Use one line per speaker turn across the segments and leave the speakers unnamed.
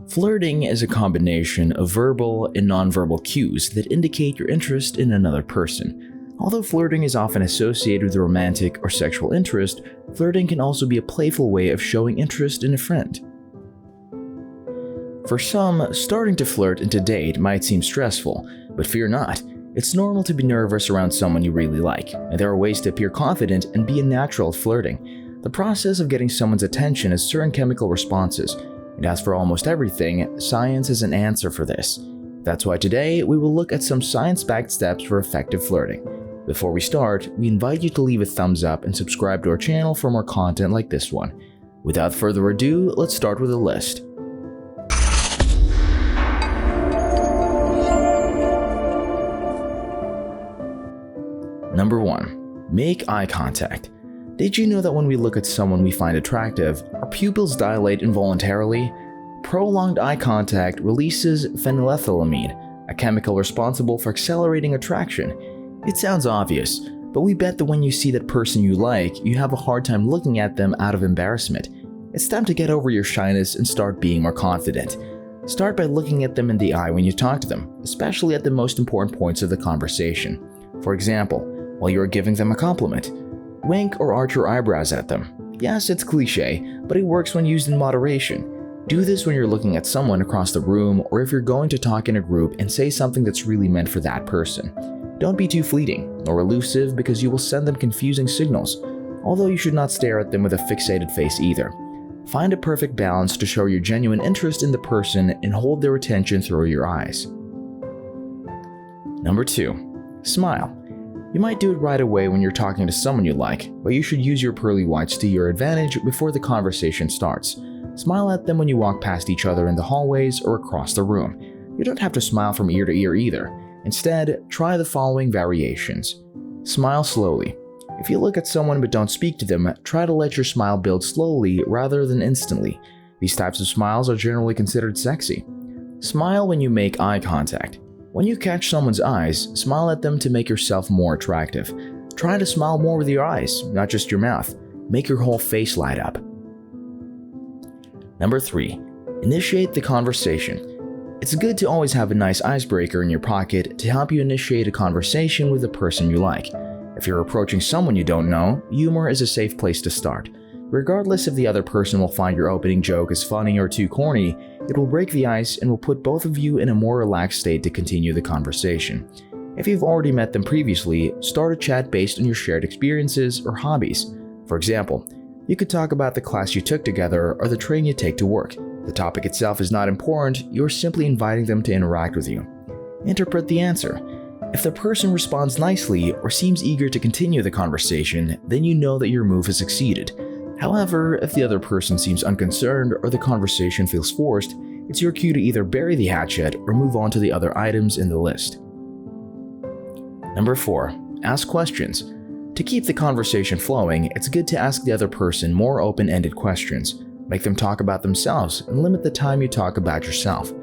Flirting is a combination of verbal and nonverbal cues that indicate your interest in another person. Although flirting is often associated with romantic or sexual interest, flirting can also be a playful way of showing interest in a friend. For some, starting to flirt and to date might seem stressful, but fear not. It's normal to be nervous around someone you really like, and there are ways to appear confident and be a natural at flirting. The process of getting someone's attention has certain chemical responses, and as for almost everything, science is an answer for this. That's why today we will look at some science-backed steps for effective flirting. Before we start, we invite you to leave a thumbs up and subscribe to our channel for more content like this one. Without further ado, let's start with a list. Number 1. Make eye contact. Did you know that when we look at someone we find attractive, our pupils dilate involuntarily? Prolonged eye contact releases phenylethylamine, a chemical responsible for accelerating attraction. It sounds obvious, but we bet that when you see that person you like, you have a hard time looking at them out of embarrassment. It's time to get over your shyness and start being more confident. Start by looking at them in the eye when you talk to them, especially at the most important points of the conversation. For example, while you are giving them a compliment. Wink or arch your eyebrows at them. Yes, it's cliche, but it works when used in moderation. Do this when you're looking at someone across the room or if you're going to talk in a group and say something that's really meant for that person. Don't be too fleeting nor elusive because you will send them confusing signals, although you should not stare at them with a fixated face either. Find a perfect balance to show your genuine interest in the person and hold their attention through your eyes. Number 2. Smile. You might do it right away when you're talking to someone you like, but you should use your pearly whites to your advantage before the conversation starts. Smile at them when you walk past each other in the hallways or across the room. You don't have to smile from ear to ear either. Instead, try the following variations. Smile slowly. If you look at someone but don't speak to them, try to let your smile build slowly rather than instantly. These types of smiles are generally considered sexy. Smile when you make eye contact. When you catch someone's eyes, smile at them to make yourself more attractive. Try to smile more with your eyes, not just your mouth. Make your whole face light up. Number 3. Initiate the conversation. It's good to always have a nice icebreaker in your pocket to help you initiate a conversation with the person you like. If you're approaching someone you don't know, humor is a safe place to start. Regardless if the other person will find your opening joke as funny or too corny, it will break the ice and will put both of you in a more relaxed state to continue the conversation. If you've already met them previously, start a chat based on your shared experiences or hobbies. For example, you could talk about the class you took together or the train you take to work. The topic itself is not important, you're simply inviting them to interact with you. Interpret the answer. If the person responds nicely or seems eager to continue the conversation, then you know that your move has succeeded. However, if the other person seems unconcerned or the conversation feels forced, it's your cue to either bury the hatchet or move on to the other items in the list. Number 4. Ask questions. To keep the conversation flowing, it's good to ask the other person more open-ended questions. Make them talk about themselves and limit the time you talk about yourself.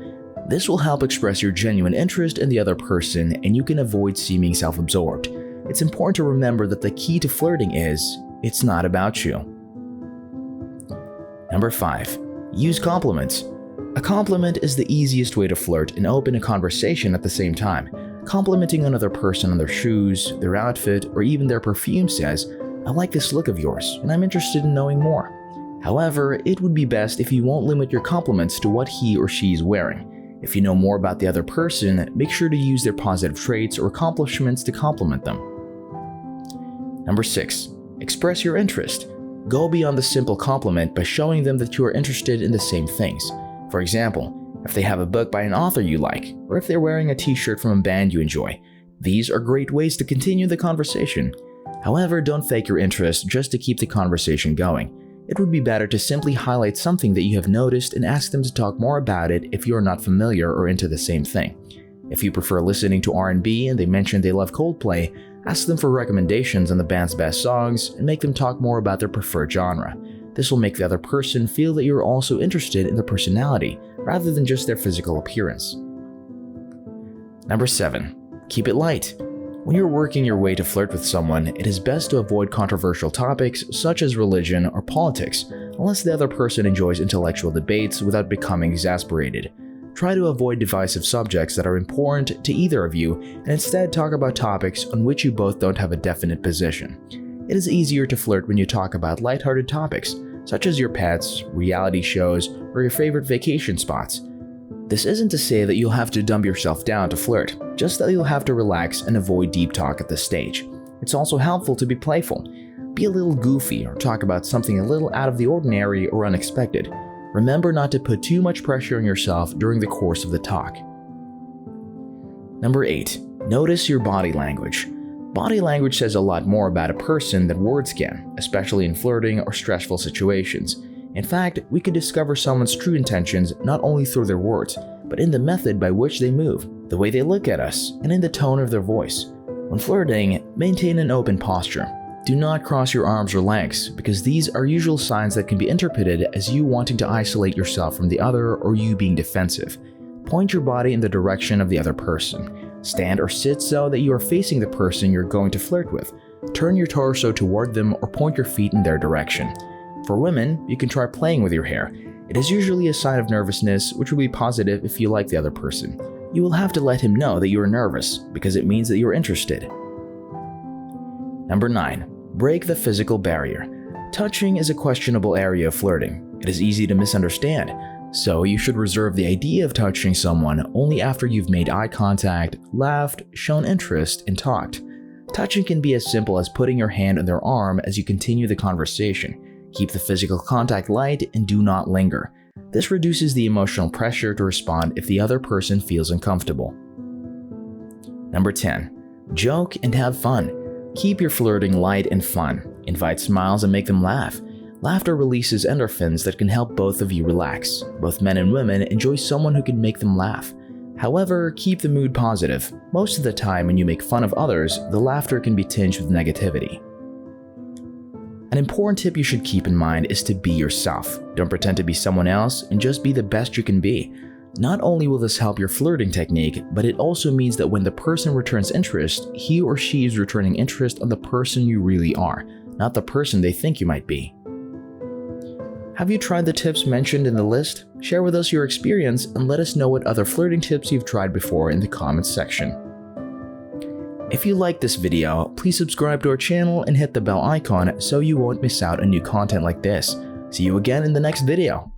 This will help express your genuine interest in the other person and you can avoid seeming self-absorbed. It's important to remember that the key to flirting is, it's not about you. Number 5. Use compliments. A compliment is the easiest way to flirt and open a conversation at the same time. Complimenting another person on their shoes, their outfit, or even their perfume says, "I like this look of yours, and I'm interested in knowing more." However, it would be best if you won't limit your compliments to what he or she is wearing. If you know more about the other person, make sure to use their positive traits or accomplishments to compliment them. Number 6. Express your interest. Go beyond the simple compliment by showing them that you are interested in the same things. For example, if they have a book by an author you like, or if they're wearing a t-shirt from a band you enjoy. These are great ways to continue the conversation. However, don't fake your interest just to keep the conversation going. It would be better to simply highlight something that you have noticed and ask them to talk more about it if you're not familiar or into the same thing. If you prefer listening to R&B and they mention they love Coldplay, ask them for recommendations on the band's best songs and make them talk more about their preferred genre. This will make the other person feel that you're also interested in their personality rather than just their physical appearance. Number 7. Keep it light. When you're working your way to flirt with someone, it is best to avoid controversial topics such as religion or politics. unless the other person enjoys intellectual debates without becoming exasperated. Try to avoid divisive subjects that are important to either of you and instead talk about topics on which you both don't have a definite position. It is easier to flirt when you talk about lighthearted topics, such as your pets, reality shows, or your favorite vacation spots. This isn't to say that you'll have to dumb yourself down to flirt, just that you'll have to relax and avoid deep talk at this stage. It's also helpful to be playful. Be a little goofy or talk about something a little out of the ordinary or unexpected. Remember not to put too much pressure on yourself during the course of the talk. Number 8. Notice your body language. Body language says a lot more about a person than words can, especially in flirting or stressful situations. In fact, we can discover someone's true intentions not only through their words, but in the method by which they move, the way they look at us, and in the tone of their voice. When flirting, maintain an open posture. Do not cross your arms or legs, because these are usual signs that can be interpreted as you wanting to isolate yourself from the other or you being defensive. Point your body in the direction of the other person. Stand or sit so that you are facing the person you're going to flirt with. Turn your torso toward them or point your feet in their direction. For women, you can try playing with your hair. It is usually a sign of nervousness, which will be positive if you like the other person. You will have to let him know that you are nervous, because it means that you are interested. Number 9. Break the physical barrier. Touching is a questionable area of flirting. It is easy to misunderstand, so you should reserve the idea of touching someone only after you've made eye contact, laughed, shown interest, and talked. Touching can be as simple as putting your hand on their arm as you continue the conversation. Keep the physical contact light and do not linger. This reduces the emotional pressure to respond if the other person feels uncomfortable. Number 10. Joke and have fun. Keep your flirting light and fun. Invite smiles and make them laugh. Laughter releases endorphins that can help both of you relax. Both men and women enjoy someone who can make them laugh. However, keep the mood positive. Most of the time when you make fun of others, the laughter can be tinged with negativity. An important tip you should keep in mind is to be yourself. Don't pretend to be someone else and just be the best you can be. Not only will this help your flirting technique, but it also means that when the person returns interest, he or she is returning interest on the person you really are, not the person they think you might be. Have you tried the tips mentioned in the list? Share with us your experience and let us know what other flirting tips you've tried before in the comments section. If you like this video, please subscribe to our channel and hit the bell icon so you won't miss out on new content like this. See you again in the next video.